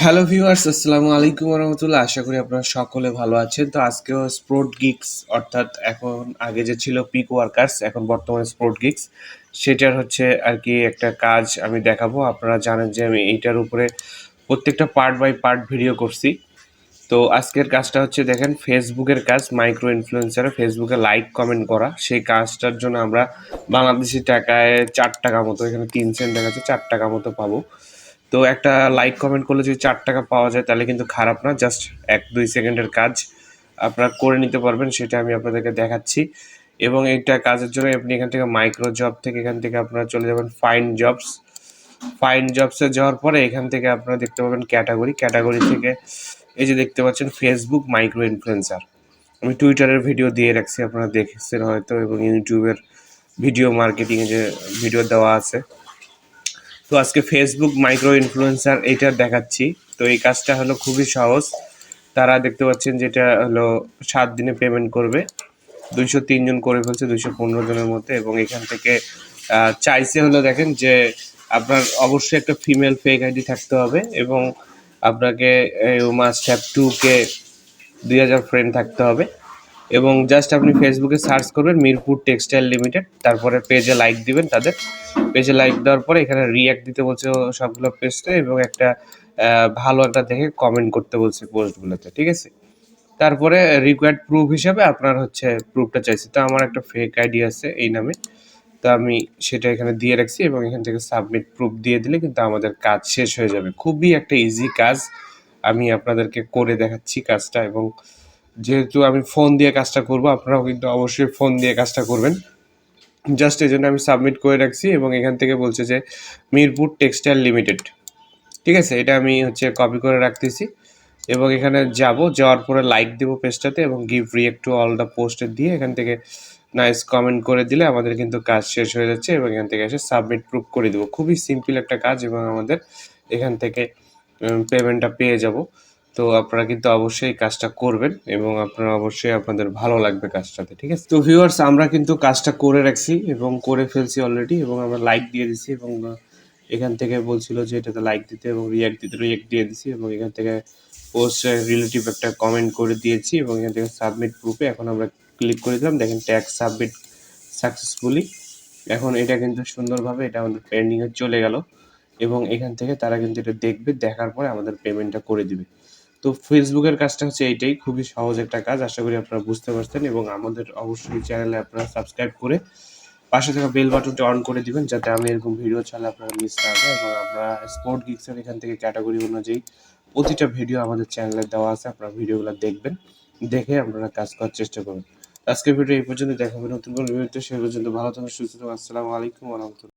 Hello viewers, আসসালামু আলাইকুম রহমতুল্লাহ। আশা করি আপনারা সকলে ভালো আছেন। তো আজকেও স্প্রোট গিগস, অর্থাৎ এখন আগে যে ছিল পিক ওয়ার্কার্স, এখন বর্তমানে স্প্রোট গিগস, সেটার হচ্ছে আর কি একটা কাজ আমি দেখাবো। আপনারা জানেন যে আমি এইটার উপরে প্রত্যেকটা পার্ট বাই পার্ট ভিডিও করছি। তো আজকের কাজটা হচ্ছে দেখেন, ফেসবুকের কাজ, মাইক্রো ইনফ্লুয়েন্সারে ফেসবুকে লাইক কমেন্ট করা। সেই কাজটার জন্য আমরা বাংলাদেশি টাকায় 4 টাকা মতো, এখানে 3 সেন্ট দেখাচ্ছে, 4 টাকা মতো পাবো। তো একটা লাইক কমেন্ট করলে যদি 4 টাকা পাওয়া যায় তাহলে কিন্তু খারাপ না। জাস্ট 1-2 সেকেন্ডের কাজ আপনারা করে নিতে পারবেন, সেটা আমি আপনাদেরকে দেখাচ্ছি। এবং এইটা কাজের জন্য আপনি এখান থেকে মাইক্রো জব থেকে এখান থেকে আপনারা চলে যাবেন ফাইন্ড জবস। ফাইন্ড জবসে যাওয়ার পরে এখান থেকে আপনারা দেখতে পাবেন ক্যাটাগরি থেকে এই যে দেখতে পাচ্ছেন ফেসবুক মাইক্রো ইনফ্লুয়েন্সার। আমি টুইটারের ভিডিও দিয়ে রাখছি, আপনারা দেখেছেন হয়তো, এবং ইউটিউবের ভিডিও মার্কেটিংয়ে যে ভিডিও দেওয়া আছে। তো আজকে ফেসবুক মাইক্রো ইনফ্লুয়েন্সার এইটা দেখাচ্ছি। তো এই কাজটা হলো খুবই সহজ। তারা দেখতে পাচ্ছেন যেটা হলো 7 দিনে পেমেন্ট করবে। 203 জন করে ফেলছে 215 জনের মধ্যে। এবং এখান থেকে চাইছে হলো দেখেন যে আপনার অবশ্যই একটা ফিমেল ফেক আইডি থাকতে হবে, এবং আপনাকে মাস্ট হ্যাভ 2K 2000 ফ্রেন্ড থাকতে হবে। এবং জাস্ট আপনি ফেসবুকে সার্চ করবেন মিরপুর টেক্সটাইল লিমিটেড, তারপরে পেজে লাইক দিবেন। তাদের পেজে লাইক দেওয়ার পরে এখানে রিয়াক্ট দিতে বলছে সবগুলো পেজে, এবং একটা ভালো একটা দেখে কমেন্ট করতে বলছে পোস্টগুলোতে, ঠিক আছে। তারপরে রিকোয়ার্ড প্রুফ হিসাবে আপনার হচ্ছে প্রুফটা চাইছে। তো আমার একটা ফেক আইডি আছে এই নামে, তো আমি সেটা এখানে দিয়ে রাখছি, এবং এখান থেকে সাবমিট প্রুফ দিয়ে দিলে কিন্তু আমাদের কাজ শেষ হয়ে যাবে। খুবই একটা ইজি কাজ, আমি আপনাদেরকে করে দেখাচ্ছি কাজটা। এবং যেহেতু আমি ফোন দিয়ে কাজটা করব, আপনারাও কিন্তু অবশ্যই ফোন দিয়ে কাজটা করবেন। জাস্ট এই জন্য আমি সাবমিট করে রাখছি, এবং এখান থেকে বলছে যে মিরপুর টেক্সটাইল লিমিটেড, ঠিক আছে। এটা আমি হচ্ছে কপি করে রাখতেছি, এবং এখানে যাওয়ার পরে লাইক দেবো পেজটাতে, এবং give react to all the পোস্টে দিয়ে এখান থেকে নাইস কমেন্ট করে দিলে আমাদের কিন্তু কাজ শেষ হয়ে যাচ্ছে। এবং এখান থেকে এসে সাবমিট প্রুফ করে দেবো। খুবই সিম্পল একটা কাজ, এবং আমাদের এখান থেকে পেমেন্টটা পেয়ে যাব। তো আপনারা কিন্তু অবশ্যই কাজটা করবেন, এবং আপনারা অবশ্যই আপনাদের ভালো লাগবে কাজটাতে, ঠিক আছে। তো ভিউয়ার্স, আমরা কিন্তু কাজটা করে রাখছি এবং করে ফেলছি অলরেডি, এবং আমরা লাইক দিয়ে দিছি, এবং এখান থেকে বলছিল যে এটাতে লাইক দিতে এবং রিয়াক্ট দিয়ে দিছি, এবং এখান থেকে পোস্ট রিলেটিভ একটা কমেন্ট করে দিয়েছি, এবং এখান থেকে সাবমিট প্রুফে এখন আমরা ক্লিক করে দিলাম। দেখেন ট্যাগ সাবমিট সাকসেসফুলি। এখন এটা কিন্তু সুন্দরভাবে এটা আমাদের পেন্ডিংয়ে চলে গেল, এবং এখান থেকে তারা কিন্তু এটা দেখবে, দেখার পরে আমাদের পেমেন্টটা করে দিবে। তো ফেসবুকের কাজটা হচ্ছে এইটাই, খুবই সহজ একটা কাজ। আশা করি আপনারা বুঝতে পারছেন, এবং আমাদের অবশ্যই চ্যানেলে আপনারা সাবস্ক্রাইব করে পাশে থাকা বেল বাটনটা অন করে দিবেন, যাতে আমি এরকম ভিডিও ছাড়লে আপনারা মিস না হয়। এবং আপনারা স্পোর্ট গিগসের এখান থেকে ক্যাটাগরি অনুযায়ী প্রতিটা ভিডিও আমাদের চ্যানেলে দেওয়া আছে, আপনারা ভিডিওগুলো দেখবেন, দেখে আপনারা কাজ করার চেষ্টা করবেন। আজকের ভিডিও এই পর্যন্ত, দেখাবেন নতুন কোনো ভিডিওতে। সে পর্যন্ত ভালো থাকুন, সুস্থ থাকুন। আসসালামু আলাইকুম ওয়া রাহমাতুল্লাহ।